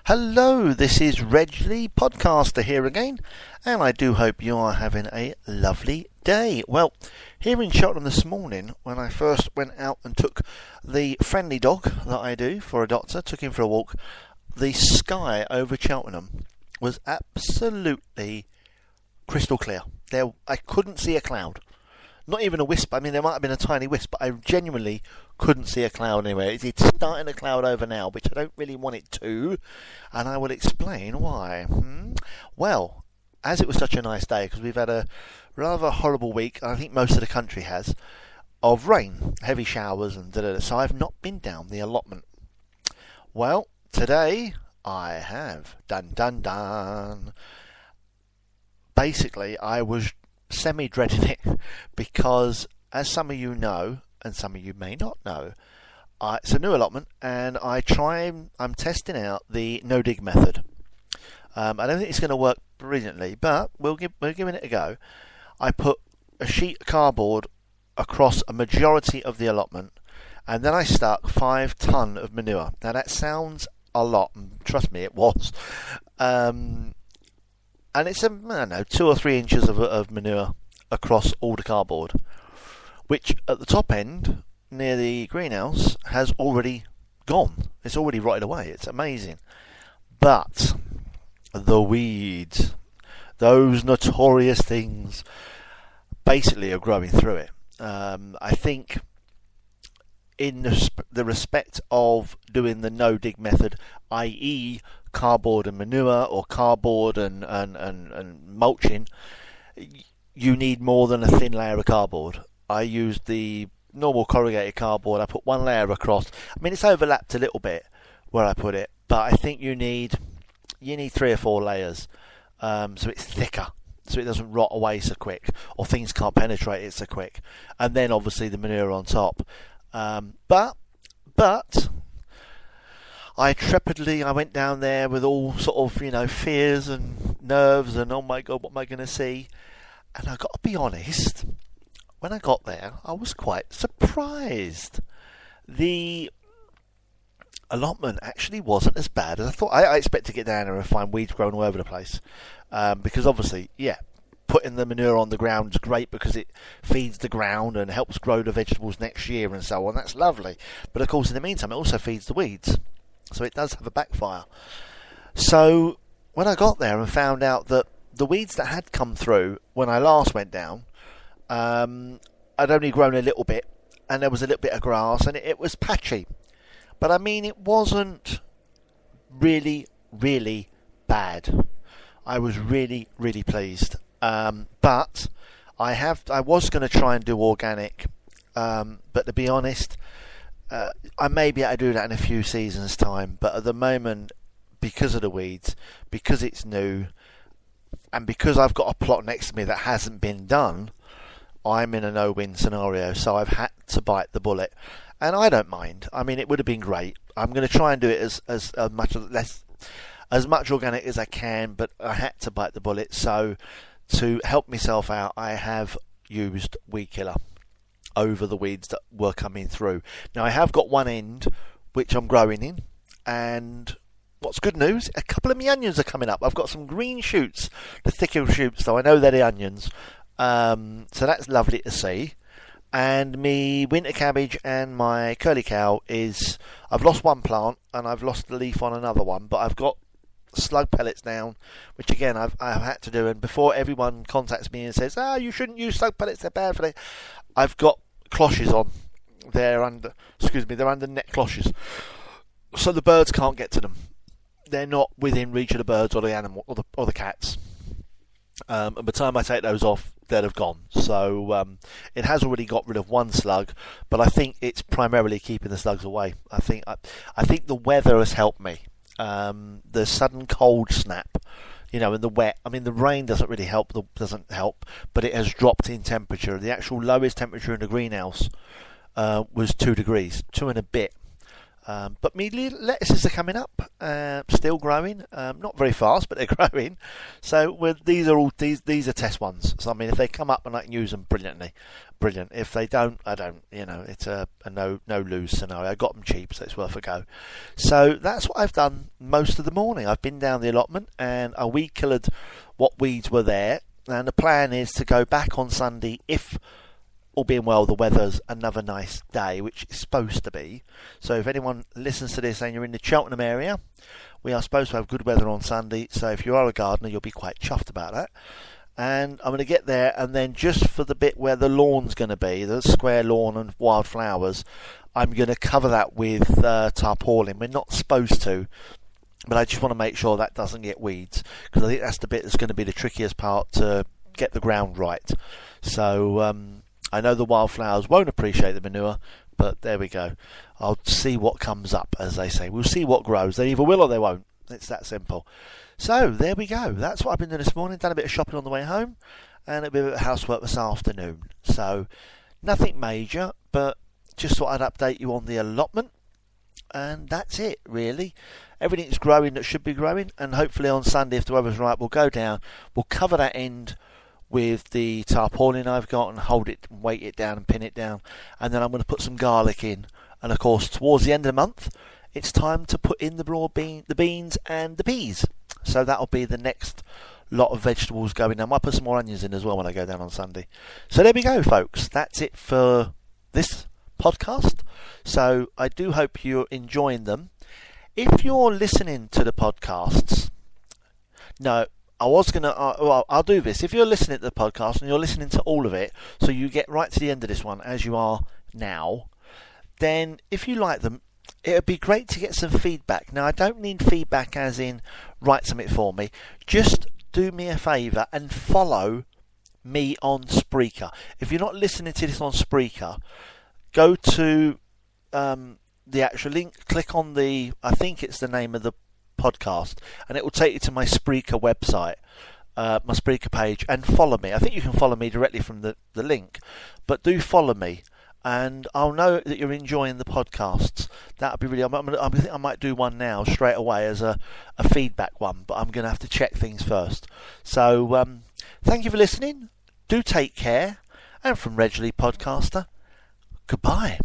Hello, this is Reggie Podcaster here again, and I do hope you are having a lovely day. Well, here in Cheltenham this morning, when I first went out and took the friendly dog that I do for a doctor, took him for a walk, the sky over Cheltenham was absolutely crystal clear. I couldn't see a cloud. Not even a wisp. I mean, there might have been a tiny wisp, but I genuinely couldn't see a cloud anywhere. It's starting to cloud over now, which I don't really want it to, and I will explain why. Well, as it was such a nice day, because we've had a rather horrible week, and I think most of the country has, of rain, heavy showers, and so I've not been down the allotment. Well, today I have. Dun dun dun. Basically, I was semi-dreading it because, as some of you know, and some of you may not know, it's a new allotment, and I'm testing out the no-dig method. I don't think it's going to work brilliantly, but we're giving it a go. I put a sheet of cardboard across a majority of the allotment, and then I stuck 5 ton of manure. Now that sounds a lot, and trust me, it was. And it's 2 or 3 inches of manure across all the cardboard, which at the top end, near the greenhouse, has already gone. It's already rotted away. It's amazing. But the weeds, those notorious things, basically are growing through it. I think in the respect of doing the no-dig method, i.e. cardboard and manure, or cardboard and mulching, you need more than a thin layer of cardboard. I used the normal corrugated cardboard. I put 1 layer across. I mean, it's overlapped a little bit where I put it, but I think you need 3 or 4 layers, so it's thicker, so it doesn't rot away so quick, or things can't penetrate it so quick. And then obviously the manure on top. But I went down there with all sort of, fears and nerves and, oh my God, what am I going to see? And I got to be honest, when I got there, I was quite surprised. The allotment actually wasn't as bad as I thought. I expect to get down there and find weeds growing all over the place. Because obviously, putting the manure on the ground is great because it feeds the ground and helps grow the vegetables next year and so on. That's lovely. But of course, in the meantime, it also feeds the weeds. So it does have a backfire. So when I got there and found out that the weeds that had come through when I last went down, I'd only grown a little bit, and there was a little bit of grass, and it was patchy. But I mean, it wasn't really, really bad. I was really, really pleased. But I was going to try and do organic, but to be honest, I may be able to do that in a few seasons' time. But at the moment, because of the weeds, because it's new, and because I've got a plot next to me that hasn't been done, I'm in a no-win scenario. So I've had to bite the bullet, and I don't mind. I mean, it would have been great. I'm going to try and do it as much organic as I can, but I had to bite the bullet. So to help myself out, I have used weed killer over the weeds that were coming through. Now I have got one end which I'm growing in, and what's good news, a couple of my onions are coming up. I've got some green shoots, the thicker shoots, so I know they're the onions. So that's lovely to see. And me winter cabbage and my curly cow I've lost one plant and I've lost the leaf on another one, but I've got slug pellets down, which again I've had to do. And before everyone contacts me and says, you shouldn't use slug pellets, they're bad for you, I've got cloches on. They're under net cloches, so the birds can't get to them. They're not within reach of the birds or the animal or the cats. And by the time I take those off, they'd have gone. So it has already got rid of one slug, but I think it's primarily keeping the slugs away. I think the weather has helped me. The sudden cold snap, and the wet. I mean, the rain doesn't really help. But it has dropped in temperature. The actual lowest temperature in the greenhouse was 2 degrees, 2 and a bit. But my lettuces are coming up, still growing, not very fast, but they're growing. So these are test ones. So I mean, if they come up and I can use them, brilliant. If they don't, I don't. It's a no lose scenario. I got them cheap, so it's worth a go. So that's what I've done most of the morning. I've been down the allotment and I weed killed what weeds were there. And the plan is to go back on Sunday if, all being well, the weather's another nice day, which it's supposed to be. So if anyone listens to this and you're in the Cheltenham area, we are supposed to have good weather on Sunday. So if you are a gardener, you'll be quite chuffed about that. And I'm going to get there, and then just for the bit where the lawn's going to be, the square lawn and wildflowers, I'm going to cover that with tarpaulin. We're not supposed to, but I just want to make sure that doesn't get weeds, because I think that's the bit that's going to be the trickiest part to get the ground right. So I know the wildflowers won't appreciate the manure, but there we go. I'll see what comes up, as they say. We'll see what grows. They either will or they won't. It's that simple. So there we go. That's what I've been doing this morning. Done a bit of shopping on the way home, and a bit of housework this afternoon. So nothing major, but just thought I'd update you on the allotment. And that's it, really. Everything's growing that should be growing, and hopefully on Sunday, if the weather's right, we'll go down. We'll cover that end with the tarpaulin I've got and hold it, weight it down and pin it down. And then I'm going to put some garlic in. And of course, towards the end of the month, it's time to put in the beans and the peas. So that'll be the next lot of vegetables going. I might put some more onions in as well when I go down on Sunday. So there we go, folks. That's it for this podcast. So I do hope you're enjoying them. If you're listening to the podcasts, no, I was going to, I'll do this. If you're listening to the podcast and you're listening to all of it, so you get right to the end of this one, as you are now, then if you like them, it would be great to get some feedback. Now, I don't need feedback as in write something for me. Just do me a favour and follow me on Spreaker. If you're not listening to this on Spreaker, go to the actual link, click on I think it's the name of the podcast, and it will take you to my Spreaker website, my Spreaker page, and follow me. I think you can follow me directly from the link, but do follow me. And I'll know that you're enjoying the podcasts. That would be really. I think I might do one now straight away as a feedback one, but I'm going to have to check things first. So thank you for listening. Do take care. And from Regley Podcaster, goodbye.